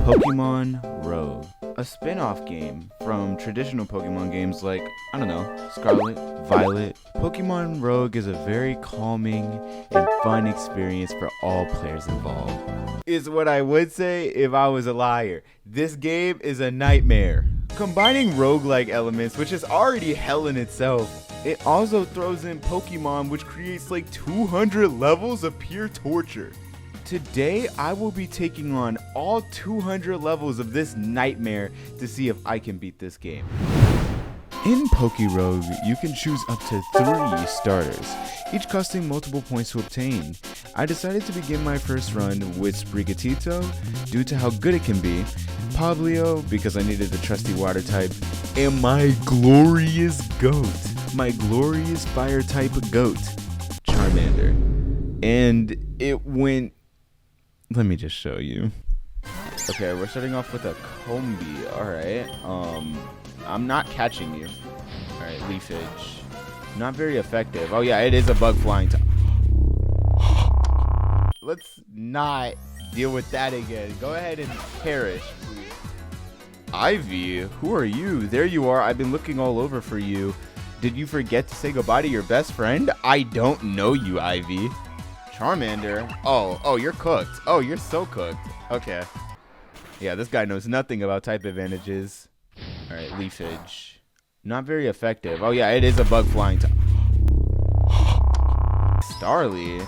PokeRogue, a spin-off game from traditional Pokemon games like, I don't know, Scarlet, Violet. PokeRogue is a very calming and fun experience for all players involved. Is what I would say if I was a liar. This game is a nightmare. Combining roguelike elements, which is already hell in itself, it also throws in Pokemon, which creates like 200 levels of pure torture. Today, I will be taking on all 200 levels of this nightmare to see if I can beat this game. In PokeRogue, you can choose up to 3 starters, each costing multiple points to obtain. I decided to begin my first run with Sprigatito due to how good it can be, Pablo because I needed the trusty water type, and my glorious goat, my glorious fire type goat, Charmander. And it went... Let me just show you. Okay, we're starting off with a Combi. Alright, I'm not catching you. Alright, Leafage. Not very effective. Oh yeah, it is a bug flying type. Let's not deal with that again. Go ahead and perish, please. Ivy, who are you? There you are. I've been looking all over for you. Did you forget to say goodbye to your best friend? I don't know you, Ivy. Charmander. Oh, you're cooked. Oh, you're so cooked. Okay. Yeah, this guy knows nothing about type advantages. Alright, Leafage. Not very effective. Oh yeah, it is a bug flying type. Starly.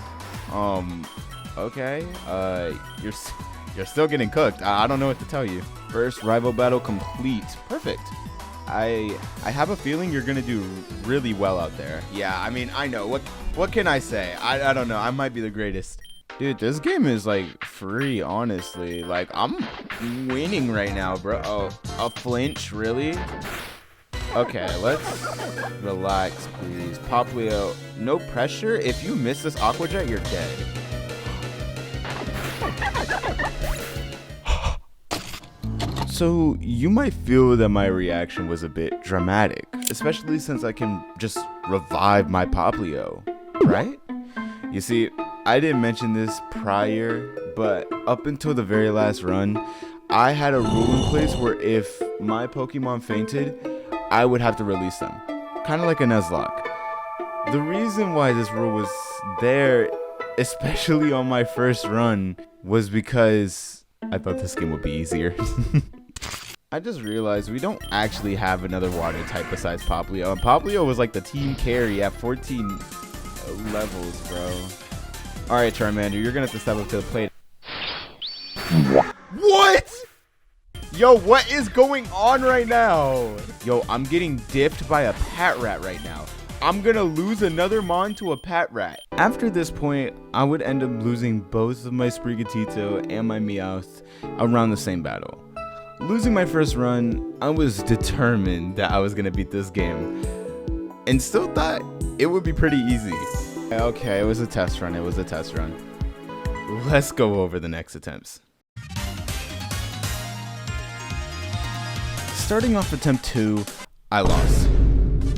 Okay. You're still getting cooked. I don't know what to tell you. First rival battle complete. Perfect. I have a feeling you're gonna do really well out there. Yeah, I mean, I know. What can I say? I don't know. I might be the greatest. Dude, this game is like free, honestly. Like, I'm winning right now, bro. Oh, a flinch, really? Okay, let's relax, please. Poplio, no pressure. If you miss this Aqua Jet, you're dead. So, you might feel that my reaction was a bit dramatic, especially since I can just revive my Poplio, right? You see, I didn't mention this prior, but up until the very last run, I had a rule in place where if my Pokemon fainted, I would have to release them. Kind of like a Nuzlocke. The reason why this rule was there, especially on my first run, was because I thought this game would be easier. I just realized we don't actually have another water type besides Poplio, and Poplio was like the team carry at 14 levels, bro. Alright, Charmander, you're gonna have to step up to the plate. What? Yo, what is going on right now? Yo, I'm getting dipped by a Patrat right now. I'm gonna lose another Mon to a Patrat. After this point, I would end up losing both of my Sprigatito and my Meowth around the same battle. Losing my first run, I was determined that I was gonna beat this game, and still thought it would be pretty easy. Okay, it was a test run. Let's go over the next attempts. Starting off attempt 2, I lost.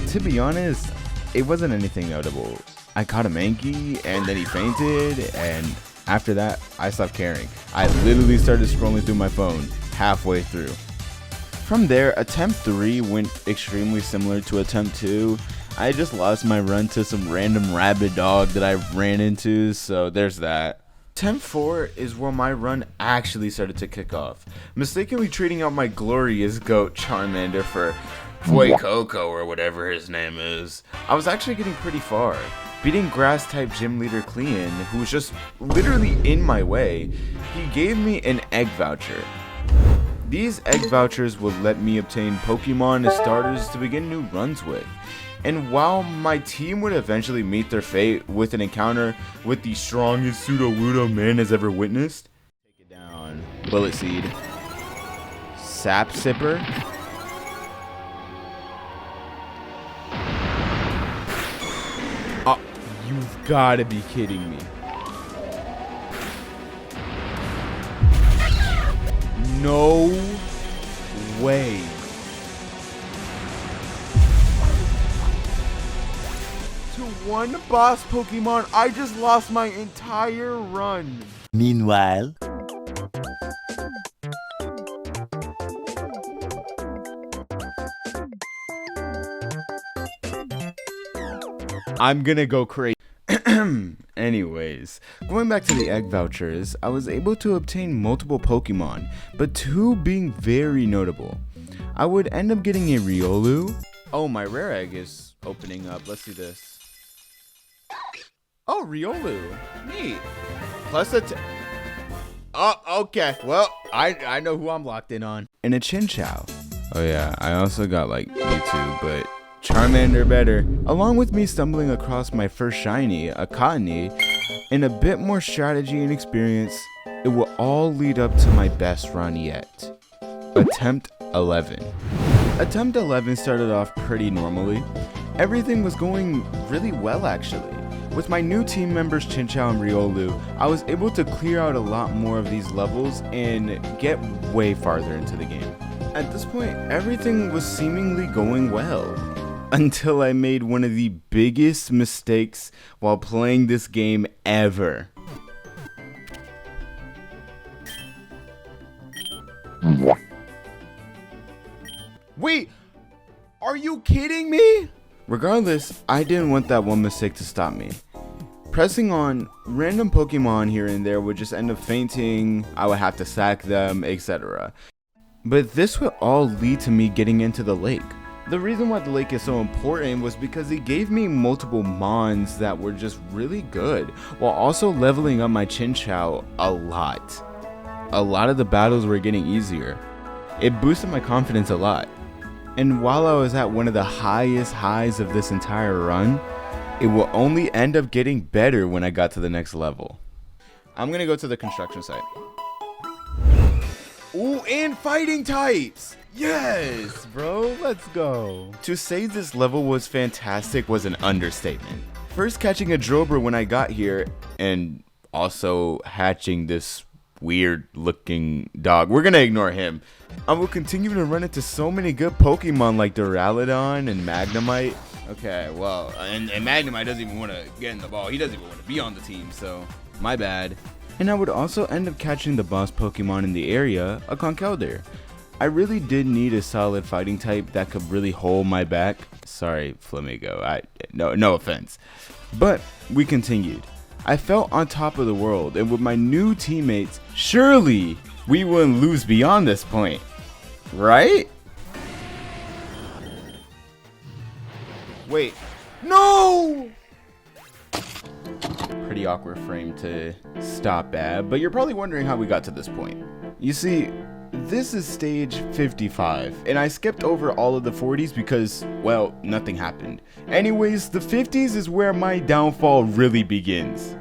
To be honest, it wasn't anything notable. I caught a Mankey, and then he fainted, and after that, I stopped caring. I literally started scrolling through my phone halfway through. From there, attempt 3 went extremely similar to attempt 2. I just lost my run to some random rabid dog that I ran into, so there's that. Attempt 4 is where my run actually started to kick off, mistakenly trading out my glorious goat Charmander for Coco or whatever his name is. I was actually getting pretty far, beating grass type gym leader Clean, who was just literally in my way. He gave me an egg voucher. These egg vouchers would let me obtain Pokemon as starters to begin new runs with. And while my team would eventually meet their fate with an encounter with the strongest Sudowoodo man has ever witnessed, take it down. Bullet Seed. Sap Sipper. Oh, you've gotta be kidding me. No way. To one boss Pokemon, I just lost my entire run. Meanwhile, I'm gonna go crazy. Anyways, going back to the egg vouchers, I was able to obtain multiple Pokemon, but two being very notable. I would end up getting a Riolu. Oh, my rare egg is opening up. Let's see this. Oh, Riolu. Neat. Plus a oh, okay. Well, I know who I'm locked in on. And a Chinchou. Oh yeah, I also got like Mewtwo, but Charmander better. Along with me stumbling across my first shiny, a Cottony, and a bit more strategy and experience, it will all lead up to my best run yet. Attempt 11. Attempt 11 started off pretty normally. Everything was going really well actually. With my new team members Chinchou and Riolu, I was able to clear out a lot more of these levels and get way farther into the game. At this point, everything was seemingly going well, until I made one of the biggest mistakes while playing this game ever. Wait, are you kidding me? Regardless, I didn't want that one mistake to stop me. Pressing on, random Pokemon here and there would just end up fainting, I would have to sack them, etc. But this would all lead to me getting into the lake. The reason why the lake is so important was because it gave me multiple mons that were just really good, while also leveling up my Chinchou a lot. A lot of the battles were getting easier. It boosted my confidence a lot. And while I was at one of the highest highs of this entire run, it will only end up getting better when I got to the next level. I'm gonna go to the construction site. Ooh, and fighting types! Yes, bro, let's go. To say this level was fantastic was an understatement. First catching a Drober when I got here, and also hatching this weird looking dog. We're gonna ignore him. I will continue to run into so many good Pokemon like Duraludon and Magnemite. Okay, well, and Magnemite doesn't even want to get in the ball. He doesn't even want to be on the team, so my bad. And I would also end up catching the boss Pokemon in the area, a Conkeldurr. I really did need a solid fighting type that could really hold my back. Sorry, Flamigo, no offense. But we continued. I felt on top of the world, and with my new teammates, surely we wouldn't lose beyond this point, right? Wait, no! Pretty awkward frame to stop at, but you're probably wondering how we got to this point. You see, this is stage 55, and I skipped over all of the 40s because, well, nothing happened. Anyways, the 50s is where my downfall really begins.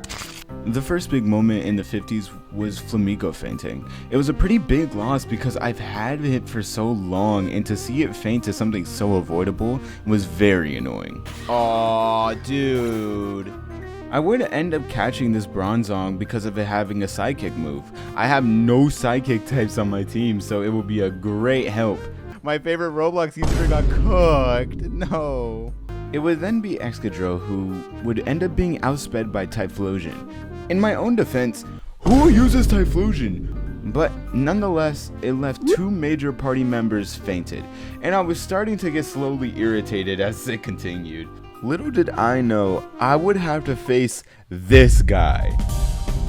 The first big moment in the 50s was Flamigo fainting. It was a pretty big loss because I've had it for so long, and to see it faint to something so avoidable was very annoying. Aw, dude. I would end up catching this Bronzong because of it having a Psychic move. I have no Psychic types on my team, so it would be a great help. My favorite Roblox YouTuber got cooked. No. It would then be Excadrill who would end up being outsped by Typhlosion. In my own defense, who uses Typhlosion? But nonetheless, it left two major party members fainted, and I was starting to get slowly irritated as it continued. Little did I know I would have to face this guy,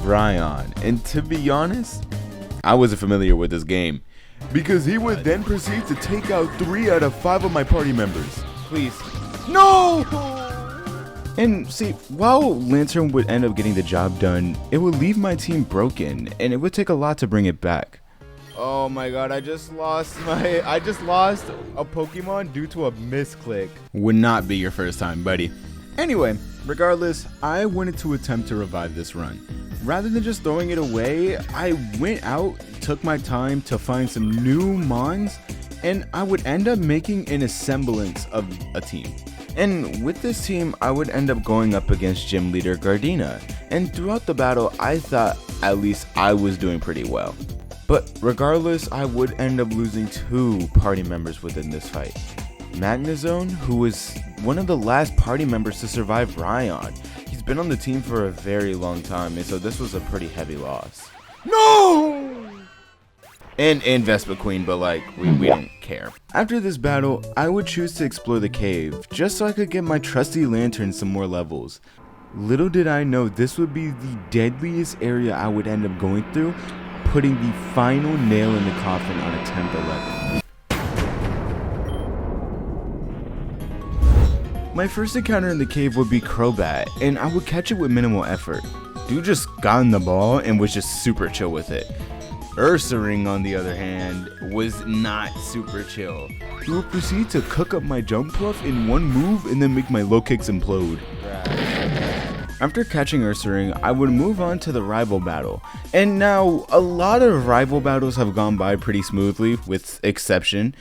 Bryan, and to be honest, I wasn't familiar with this game, because he would then proceed to take out 3 out of 5 of my party members. Please. No! And see, while Lantern would end up getting the job done, it would leave my team broken, and it would take a lot to bring it back. Oh my god, I just lost a Pokemon due to a misclick. Would not be your first time, buddy. Anyway, regardless, I wanted to attempt to revive this run. Rather than just throwing it away, I went out, took my time to find some new mons, and I would end up making an semblance of a team. And with this team, I would end up going up against gym leader Gardena, and throughout the battle, I thought at least I was doing pretty well. But regardless, I would end up losing 2 party members within this fight. Magnezone, who was one of the last party members to survive Bryan. He's been on the team for a very long time, and so this was a pretty heavy loss. No! And Vespa Queen, but like, we don't care. After this battle, I would choose to explore the cave, just so I could get my trusty lantern some more levels. Little did I know this would be the deadliest area I would end up going through, putting the final nail in the coffin on attempt 11. My first encounter in the cave would be Crobat, and I would catch it with minimal effort. Dude just got in the ball and was just super chill with it. Ursaring, on the other hand, was not super chill. He would proceed to cook up my jump fluff in one move and then make my low kicks implode. After catching Ursaring, I would move on to the rival battle. And now, a lot of rival battles have gone by pretty smoothly, with exception,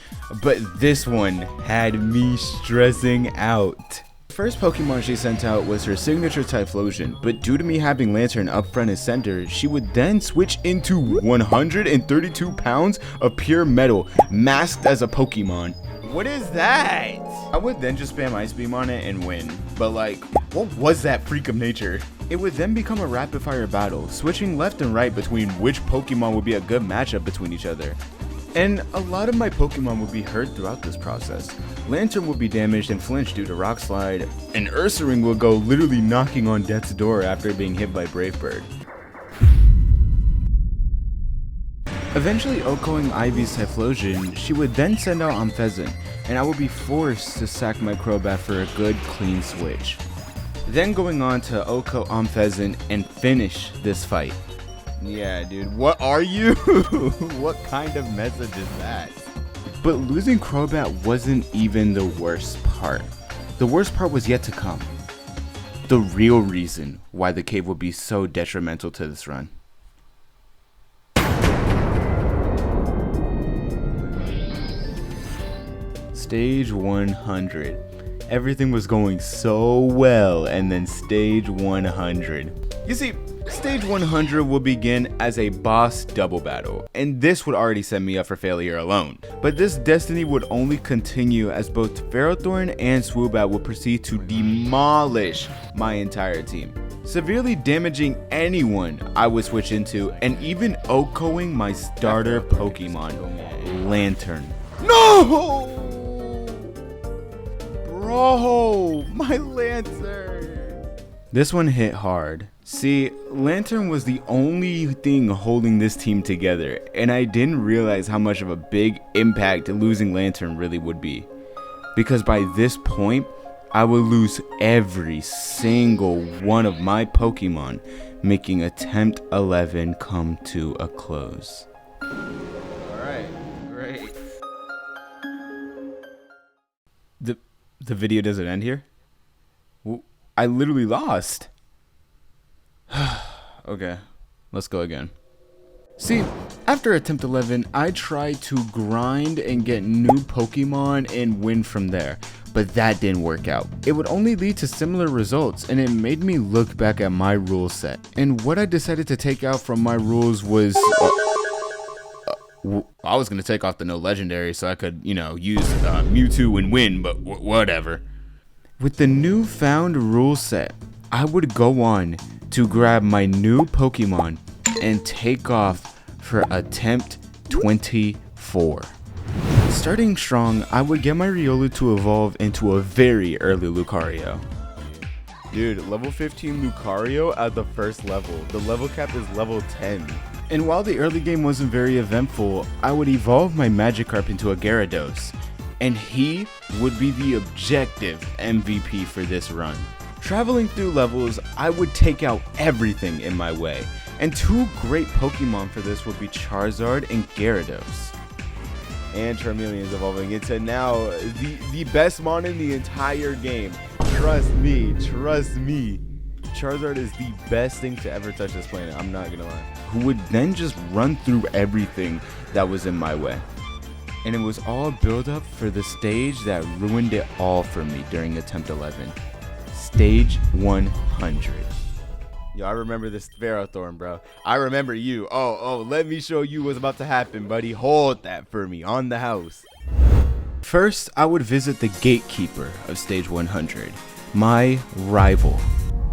but this one had me stressing out. The first Pokemon she sent out was her signature Typhlosion, but due to me having Lantern up front and center, she would then switch into 132 pounds of pure metal, masked as a Pokemon. What is that? I would then just spam Ice Beam on it and win, but like, what was that freak of nature? It would then become a rapid fire battle, switching left and right between which Pokemon would be a good matchup between each other. And a lot of my Pokemon would be hurt throughout this process. Lantern would be damaged and flinch due to Rock Slide, and Ursaring would go literally knocking on death's door after being hit by Brave Bird. Eventually OHKOing Ivy's Typhlosion, she would then send out Amphazen, and I would be forced to sack my Crobat for a good clean switch. Then going on to OHKO Amphazen and finish this fight. Yeah, dude, what are you? What kind of message is that? But losing Crobat wasn't even the worst part. The worst part was yet to come. The real reason why the cave would be so detrimental to this run. Stage 100. Everything was going so well, and then stage 100. You see, stage 100 will begin as a boss double battle, and this would already set me up for failure alone. But this destiny would only continue as both Ferrothorn and Swoobat would proceed to demolish my entire team, severely damaging anyone I would switch into, and even OHKOing my starter Pokemon, Lantern. No! Bro, my Lantern! This one hit hard. See, Lantern was the only thing holding this team together, and I didn't realize how much of a big impact losing Lantern really would be. Because by this point, I would lose every single one of my Pokemon, making attempt 11 come to a close. Alright, great. The video doesn't end here? I literally lost. Okay, let's go again. See, after attempt 11, I tried to grind and get new Pokemon and win from there, but that didn't work out. It would only lead to similar results, and it made me look back at my rule set. And what I decided to take out from my rules was... I was going to take off the no legendary so I could, use Mewtwo and win, but whatever. With the newfound rule set, I would go on to grab my new Pokemon and take off for attempt 24. Starting strong, I would get my Riolu to evolve into a very early Lucario. Dude, level 15 Lucario at the first level. The level cap is level 10. And while the early game wasn't very eventful, I would evolve my Magikarp into a Gyarados, and he would be the objective MVP for this run. Traveling through levels, I would take out everything in my way, and two great Pokemon for this would be Charizard and Gyarados. And Charmeleon's evolving into now the best mon in the entire game. Trust me, trust me. Charizard is the best thing to ever touch this planet, I'm not gonna lie. Who would then just run through everything that was in my way. And it was all build up for the stage that ruined it all for me during attempt 11. Stage 100. Yo, I remember this Ferrothorn, bro. I remember you. Oh, let me show you what's about to happen, buddy. Hold that for me on the house. First, I would visit the gatekeeper of stage 100, my rival.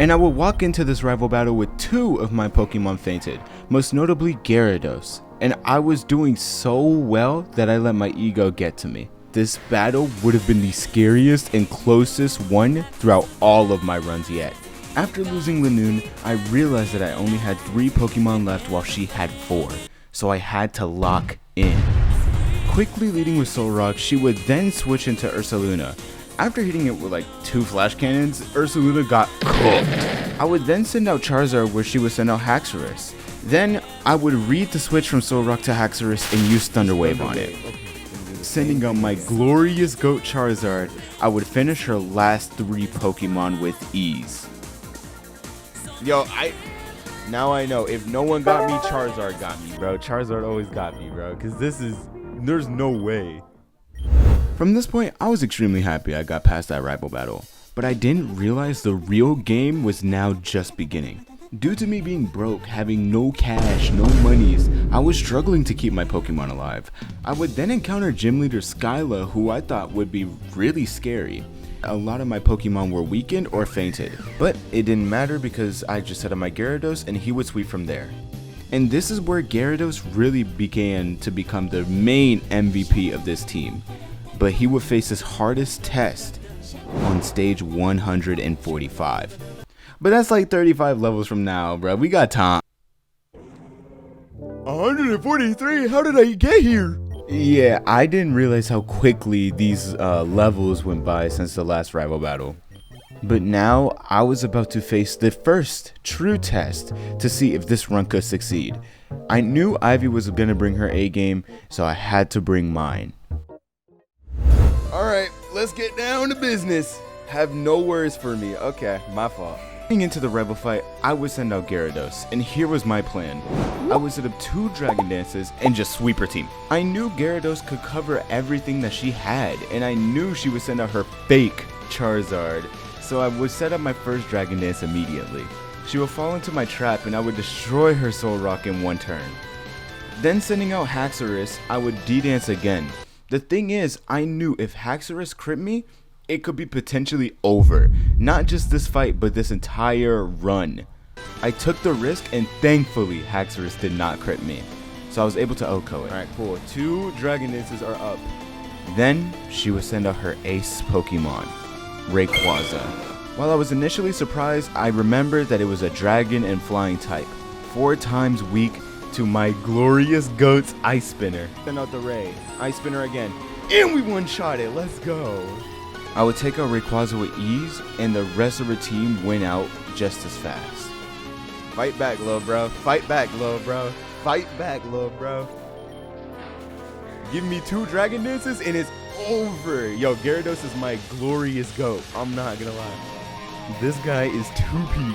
And I would walk into this rival battle with two of my Pokemon fainted, most notably Gyarados. and I was doing so well that I let my ego get to me. This battle would have been the scariest and closest one throughout all of my runs yet. After losing Lanoon, I realized that I only had 3 Pokemon left while she had 4, so I had to lock in. Quickly leading with Solrock, she would then switch into Ursaluna. After hitting it with like 2 flash cannons, Ursaluna got cooked. I would then send out Charizard where she would send out Haxorus. Then I would read the switch from Solrock to Haxorus and use Thunder Wave on it. Sending out my glorious GOAT Charizard, I would finish her last 3 Pokemon with ease. Yo, now I know, if no one got me, Charizard got me, bro. Charizard always got me, bro, because there's no way. From this point, I was extremely happy I got past that rival battle, but I didn't realize the real game was now just beginning. Due to me being broke, having no cash, no monies, I was struggling to keep my Pokemon alive. I would then encounter Gym Leader Skyla, who I thought would be really scary. A lot of my Pokemon were weakened or fainted, but it didn't matter because I just set up my Gyarados and he would sweep from there. And this is where Gyarados really began to become the main MVP of this team. But he would face his hardest test on stage 145. But that's like 35 levels from now, bro. We got time. 143? How did I get here? Yeah, I didn't realize how quickly these levels went by since the last rival battle. But now I was about to face the first true test to see if this run could succeed. I knew Ivy was going to bring her A game, so I had to bring mine. Alright, let's get down to business. Have no words for me. Okay, my fault. Getting into the rival fight, I would send out Gyarados, and here was my plan. I would set up 2 Dragon Dances and just sweep her team. I knew Gyarados could cover everything that she had, and I knew she would send out her fake Charizard, so I would set up my first Dragon Dance immediately. She would fall into my trap and I would destroy her Solrock in 1 turn. Then sending out Haxorus, I would D-Dance again. The thing is, I knew if Haxorus crit me, it could be potentially over. Not just this fight, but this entire run. I took the risk and thankfully Haxorus did not crit me. So I was able to OHKO it. Alright, cool. 2 Dragon Dances are up. Then she would send out her ace Pokemon, Rayquaza. While I was initially surprised, I remembered that it was a dragon and flying type. 4 times weak to my glorious GOAT's Ice Spinner. Send out the Ray. Ice Spinner again. And we one-shot it. Let's go. I would take out Rayquaza with ease, and the rest of her team went out just as fast. Fight back, little bro. Fight back, little bro. Fight back, little bro. Give me 2 Dragon Dances and it's over. Yo, Gyarados is my glorious GOAT. I'm not gonna lie. This guy is too peak.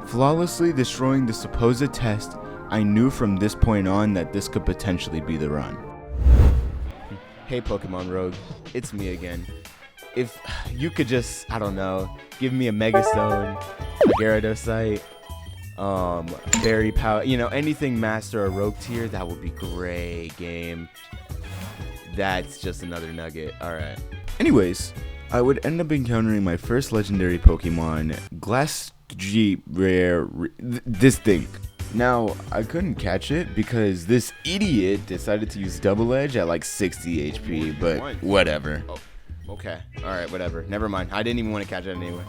Flawlessly destroying the supposed test, I knew from this point on that this could potentially be the run. Hey Pokemon Rogue, it's me again. If you could just, I don't know, give me a Mega Stone, a Gyarados Berry Power, you know, anything Master or Rogue tier, that would be great, game. That's just another nugget. Alright. Anyways, I would end up encountering my first legendary Pokemon, Glass G Rare, this thing. Now, I couldn't catch it because this idiot decided to use Double Edge at like 60 HP, but whatever. Oh, okay. Alright, whatever. Never mind. I didn't even want to catch it anyway.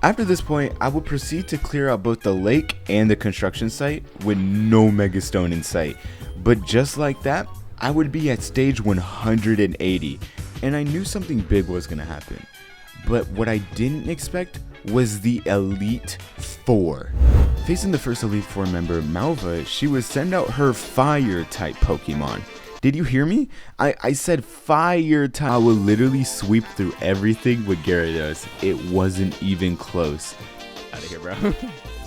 After this point, I would proceed to clear out both the lake and the construction site with no Mega Stone in sight. But just like that, I would be at stage 180, and I knew something big was going to happen. But what I didn't expect was the Elite Four. Facing the first Elite Four member, Malva, she would send out her Fire-type Pokemon. Did you hear me? I said Fire-type. I would literally sweep through everything with Gyarados. It wasn't even close. Out of here, bro.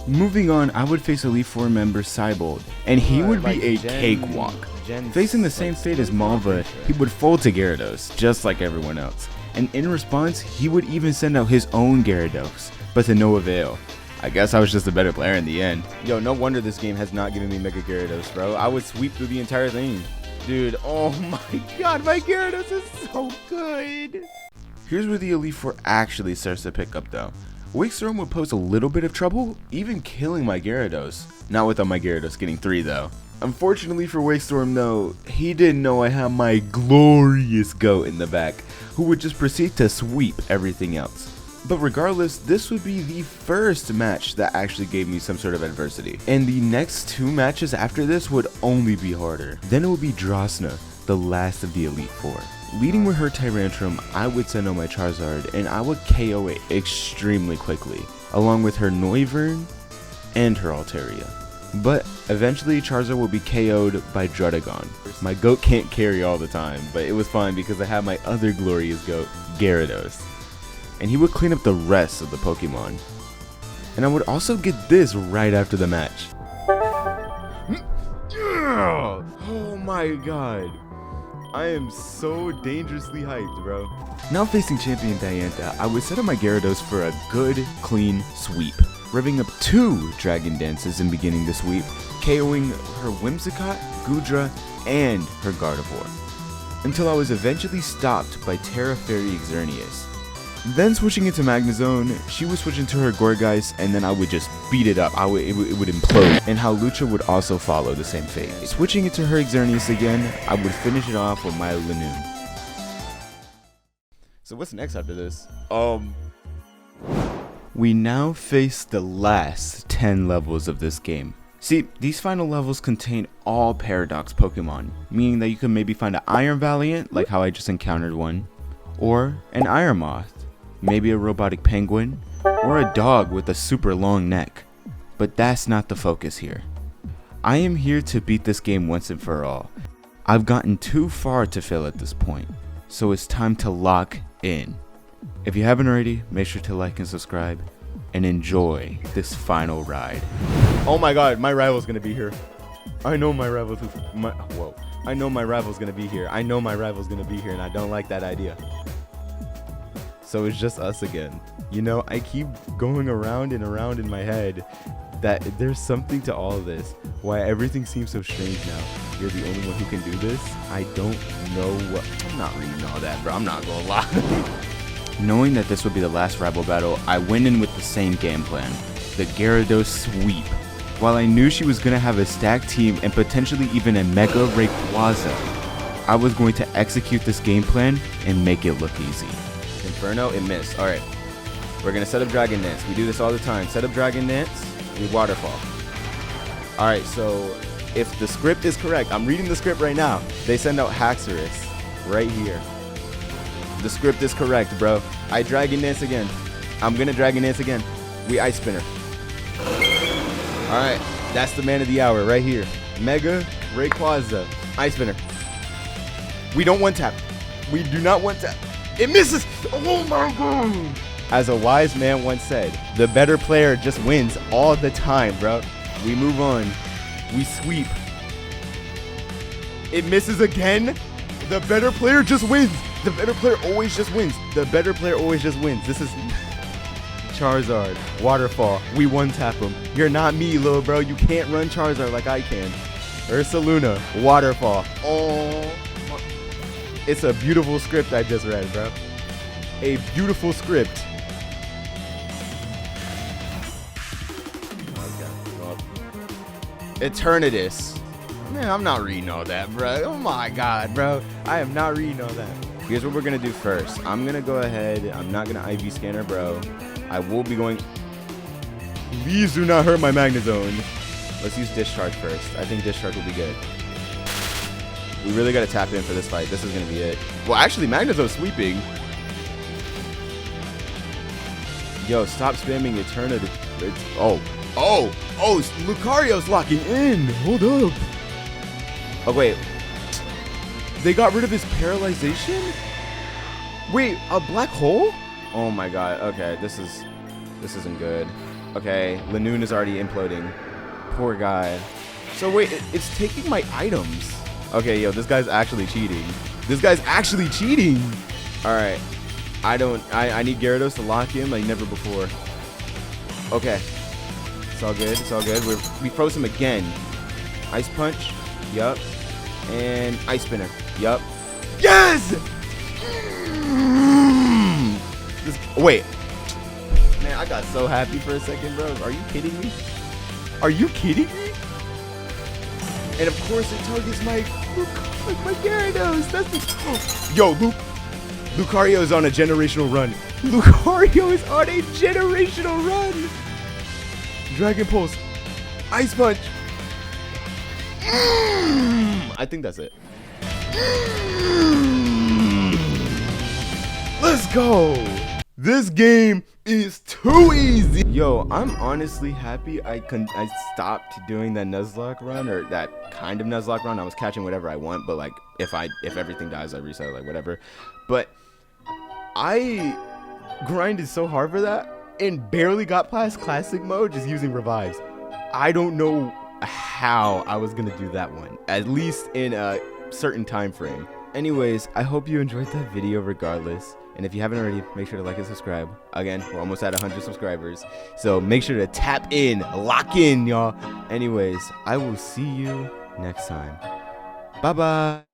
Moving on, I would face Elite Four member Cybold, and he would be a cakewalk. Facing the same fate as Malva, he would fold to Gyarados, just like everyone else. And in response, he would even send out his own Gyarados, but to no avail. I guess I was just a better player in the end. Yo, no wonder this game has not given me Mega Gyarados, bro. I would sweep through the entire thing. Dude, oh my god, my Gyarados is so good. Here's where the Elite Four actually starts to pick up though. Wake Storm would pose a little bit of trouble, even killing my Gyarados. Not without my Gyarados getting 3 though. Unfortunately for Wakestorm though, he didn't know I had my glorious goat in the back, who would just proceed to sweep everything else. But regardless, this would be the first match that actually gave me some sort of adversity. And the next 2 matches after this would only be harder. Then it would be Drosna, the last of the Elite Four. Leading with her Tyrantrum, I would send out my Charizard and I would KO it extremely quickly, along with her Noivern and her Altaria. But eventually Charizard will be KO'd by Druddigon. My goat can't carry all the time, but it was fine because I have my other glorious goat, Gyarados. And he would clean up the rest of the Pokemon. And I would also get this right after the match. Oh my god. I am so dangerously hyped, bro. Now facing Champion Diantha, I would set up my Gyarados for a good, clean sweep. Revving up 2 Dragon Dances and beginning the sweep, KOing her Whimsicott, Goodra, and her Gardevoir. Until I was eventually stopped by Terra Fairy Xerneas. Then switching into Magnezone, she would switch into her Gourgeist, and then I would just beat it up. It would implode, and Hawlucha would also follow the same fate. Switching into her Xerneas again, I would finish it off with my Lanoon. So what's next after this? We now face the last 10 levels of this game. See, these final levels contain all Paradox Pokemon, meaning that you can maybe find an Iron Valiant, like how I just encountered one, or an Iron Moth, maybe a robotic penguin, or a dog with a super long neck. But that's not the focus here. I am here to beat this game once and for all. I've gotten too far to fail at this point, so it's time to lock in. If you haven't already, make sure to like and subscribe, and enjoy this final ride. Oh my god, my rival's gonna be here. I know my rival's I know my rival's gonna be here. I know my rival's gonna be here, and I don't like that idea. So it's just us again. You know, I keep going around and around in my head that there's something to all of this. Why everything seems so strange now. You're the only one who can do this. I don't know what. I'm not reading all that, bro. I'm not gonna lie. Knowing that this would be the last rival battle, I went in with the same game plan. The Gyarados sweep. While I knew she was gonna have a stacked team and potentially even a Mega Rayquaza, I was going to execute this game plan and make it look easy. Inferno, it missed. Alright. We're gonna set up Dragon Dance. We do this all the time. Set up Dragon Dance, we Waterfall. Alright, so if the script is correct, I'm reading the script right now. They send out Haxorus right here. The script is correct, bro. I Dragon Dance again. I'm gonna Dragon Dance again. We Ice Spinner. Alright, that's the man of the hour right here. Mega Rayquaza. Ice Spinner. We don't one tap. We do not one tap. It misses! Oh my god! As a wise man once said, the better player just wins all the time, bro. We move on. We sweep. It misses again. The better player just wins. The better player always just wins. The better player always just wins. This is Charizard. Waterfall. We one tap him. You're not me, little bro. You can't run Charizard like I can. Ursaluna. Waterfall. Oh. It's a beautiful script I just read, bro. A beautiful script. Okay, well. Eternatus. Man, I'm not reading all that, bro. Oh my god, bro. I am not reading all that. Here's what we're gonna do first. I'm gonna go ahead. I'm not gonna IV scanner, bro. I will be going. Please do not hurt my Magnezone. Let's use Discharge first. I think Discharge will be good. We really gotta tap in for this fight. This is gonna be it. Well, actually, Magnezone's sweeping. Yo, stop spamming Eternity. Oh, Lucario's locking in. Hold up. Oh wait, they got rid of his paralyzation. Wait, a black hole? Oh my god. Okay, this isn't good. Okay, Lanoon is already imploding. Poor guy. So wait, it's taking my items. Okay, yo, this guy's actually cheating. This guy's actually cheating. All right, I need Gyarados to lock in like never before. Okay, it's all good. It's all good. We froze him again. Ice Punch. Yup. And Ice Spinner. Yup. Yes! Wait. Man, I got so happy for a second, bro. Are you kidding me? Are you kidding me? And of course it targets my Gyarados. That's the Yo, Lucario is on a generational run. Lucario is on a generational run. Dragon Pulse. Ice Punch. I think that's it. Let's go. This game is too easy. Yo, I'm honestly happy I stopped doing that Nuzlocke run, or that kind of Nuzlocke run. I was catching whatever I want, but like if everything dies, I reset, like whatever. But I grinded so hard for that and barely got past classic mode just using revives. I don't know how I was gonna do that one, at least in a certain time frame. Anyways, I hope you enjoyed that video regardless. And if you haven't already, make sure to like and subscribe. Again, we're almost at 100 subscribers. So make sure to tap in, lock in, y'all. Anyways, I will see you next time. Bye-bye.